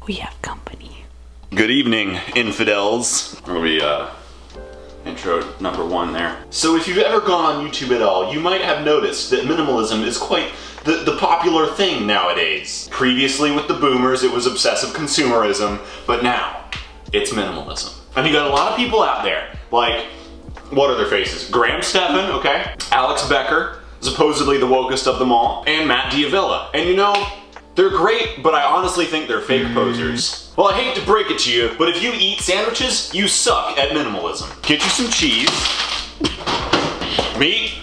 We have company. Good evening, infidels. That'll be intro number 1 there. So if you've ever gone on YouTube at all, you might have noticed that minimalism is quite the popular thing nowadays. Previously with the boomers, it was obsessive consumerism, but now it's minimalism. And you got a lot of people out there, like, what are their faces? Graham Stephan, okay? Alex Becker, supposedly the wokest of them all, and Matt D'Avella. And you know, they're great, but I honestly think they're fake posers. Well, I hate to break it to you, but if you eat sandwiches, you suck at minimalism. Get you some cheese. Meat.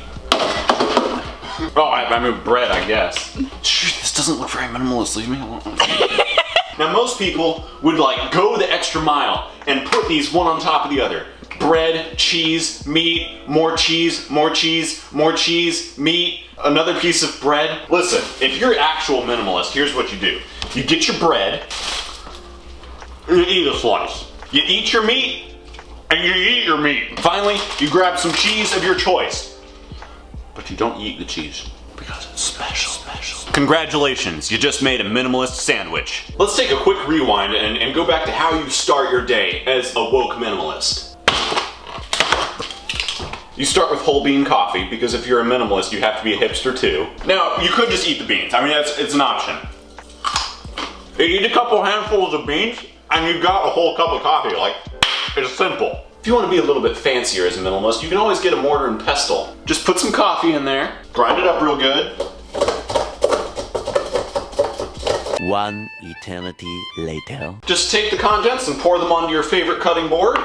Oh, I mean bread, I guess. This doesn't look very minimalist, leave me alone. Now most people would like go the extra mile and put these one on top of the other. Bread, cheese, meat, more cheese, more cheese, more cheese, meat, another piece of bread. Listen, if you're an actual minimalist, here's what you do. You get your bread, and you eat a slice. You eat your meat, and you eat your meat. Finally, you grab some cheese of your choice. But you don't eat the cheese, because it's special. Congratulations, you just made a minimalist sandwich. Let's take a quick rewind and go back to how you start your day as a woke minimalist. You start with whole bean coffee, because if you're a minimalist, you have to be a hipster too. Now, you could just eat the beans. I mean, it's an option. You eat a couple handfuls of beans, and you've got a whole cup of coffee. Like, it's simple. If you want to be a little bit fancier as a minimalist, you can always get a mortar and pestle. Just put some coffee in there, grind it up real good. One eternity later. Just take the contents and pour them onto your favorite cutting board.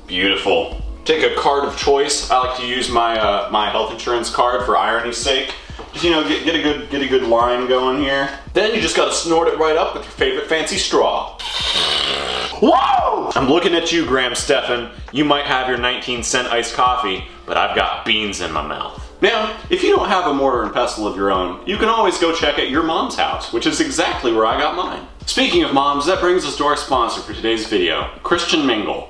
Beautiful. Take a card of choice. I like to use my my health insurance card for irony's sake. Just, you know, get a good line going here. Then you just gotta snort it right up with your favorite fancy straw. Whoa! I'm looking at you, Graham Stephan. You might have your 19-cent iced coffee, but I've got beans in my mouth. Now, if you don't have a mortar and pestle of your own, you can always go check at your mom's house, which is exactly where I got mine. Speaking of moms, that brings us to our sponsor for today's video, Christian Mingle.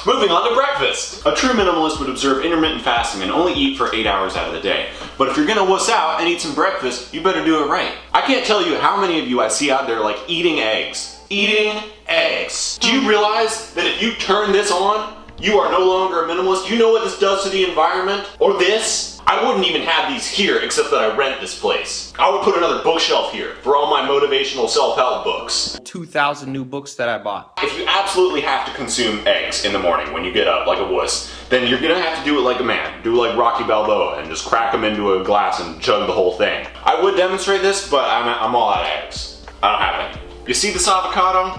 Moving on to breakfast. A true minimalist would observe intermittent fasting and only eat for 8 hours out of the day. But if you're gonna wuss out and eat some breakfast, you better do it right. I can't tell you how many of you I see out there like eating eggs. Eating eggs. Do you realize that if you turn this on, you are no longer a minimalist? You know what this does to the environment? Or this? I wouldn't even have these here except that I rent this place. I would put another bookshelf here for all my motivational self-help books. 2,000 new books that I bought. If you absolutely have to consume eggs in the morning when you get up like a wuss, then you're gonna have to do it like a man. Do like Rocky Balboa and just crack them into a glass and chug the whole thing. I would demonstrate this, but I'm all out of eggs. I don't have any. You see this avocado?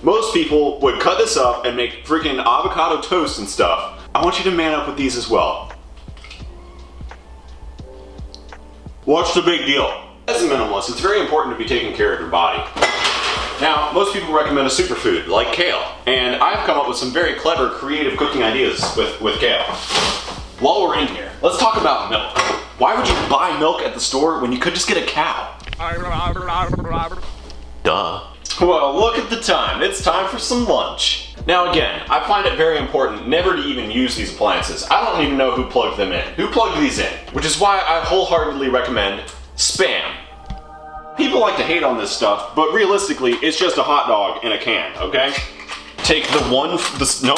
Most people would cut this up and make freaking avocado toast and stuff. I want you to man up with these as well. What's the big deal? As a minimalist, it's very important to be taking care of your body. Now, most people recommend a superfood like kale, and I've come up with some very clever, creative cooking ideas with kale. While we're in here, let's talk about milk. Why would you buy milk at the store when you could just get a cow? Duh. Well, look at the time. It's time for some lunch. Now again, I find it very important never to even use these appliances. I don't even know who plugged them in. Who plugged these in? Which is why I wholeheartedly recommend Spam. People like to hate on this stuff, but realistically, it's just a hot dog in a can, okay? Take no,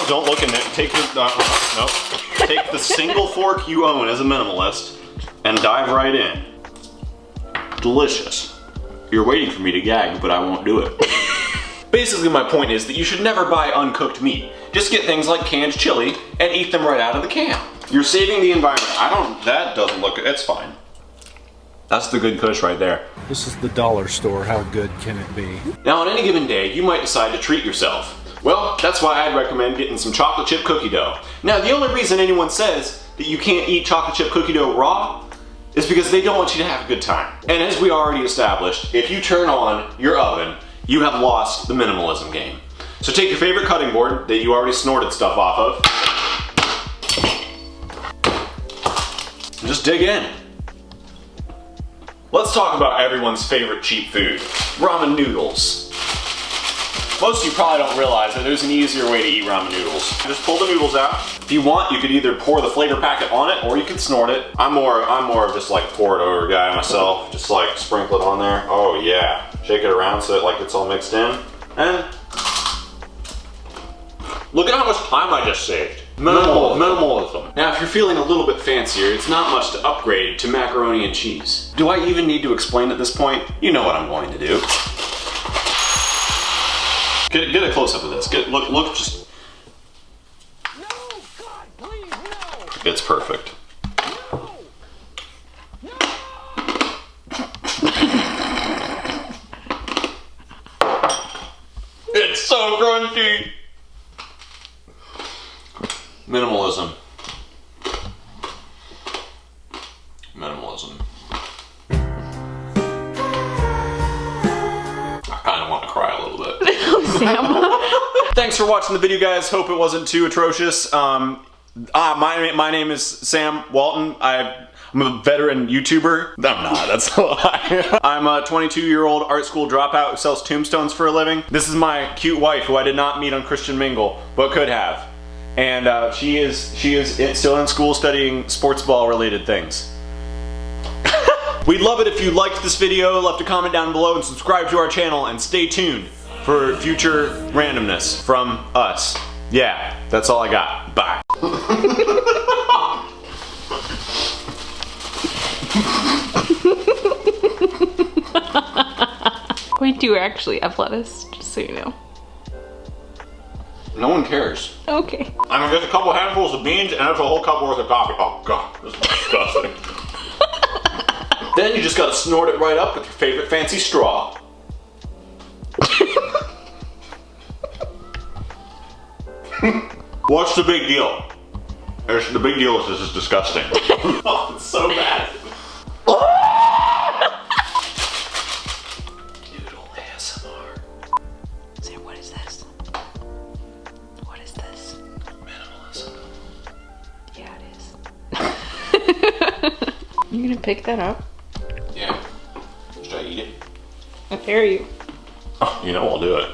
don't look in it. Take Take the single fork you own as a minimalist and dive right in. Delicious. You're waiting for me to gag, but I won't do it. Basically, my point is that you should never buy uncooked meat. Just get things like canned chili and eat them right out of the can. You're saving the environment. That doesn't look good. It's fine. That's the good kush right there. This is the dollar store. How good can it be? Now, on any given day, you might decide to treat yourself. Well, that's why I'd recommend getting some chocolate chip cookie dough. Now, the only reason anyone says that you can't eat chocolate chip cookie dough raw is because they don't want you to have a good time. And as we already established, if you turn on your oven, you have lost the minimalism game. So take your favorite cutting board that you already snorted stuff off of, and just dig in. Let's talk about everyone's favorite cheap food, ramen noodles. Most of you probably don't realize that there's an easier way to eat ramen noodles. Just pull the noodles out. If you want, you could either pour the flavor packet on it or you could snort it. I'm more of just like pour it over guy myself. Just like sprinkle it on there. Oh yeah. Shake it around so it like it's all mixed in. And look at how much time I just saved. Minimalism. Now, if you're feeling a little bit fancier, it's not much to upgrade to macaroni and cheese. Do I even need to explain at this point? You know what I'm going to do. Get a close up of this. Look, just. No, God, please, no. It's perfect. It's so crunchy. Minimalism. I kind of want to cry a little bit. Thanks for watching the video, guys. Hope it wasn't too atrocious. My name is Sam Walton. I'm a veteran YouTuber. I'm not, that's a lie. I'm a 22-year-old art school dropout who sells tombstones for a living. This is my cute wife who I did not meet on Christian Mingle, but could have. And she is still in school studying sports ball related things. We'd love it if you liked this video, left a comment down below, and subscribe to our channel, and stay tuned for future randomness from us. Yeah, that's all I got. Bye. We do actually have lettuce, just so you know. No one cares. Okay. I'm gonna get a couple handfuls of beans and that's a whole cup worth of coffee. Oh god, this is disgusting. Then you just gotta snort it right up with your favorite fancy straw. What's the big deal? The big deal is this is disgusting. Oh, it's so bad. Noodle ASMR. Sam, what is this? What is this? Minimalism. Yeah, it is. You gonna pick that up? Yeah. Should I eat it? I dare you. Oh, you know I'll do it.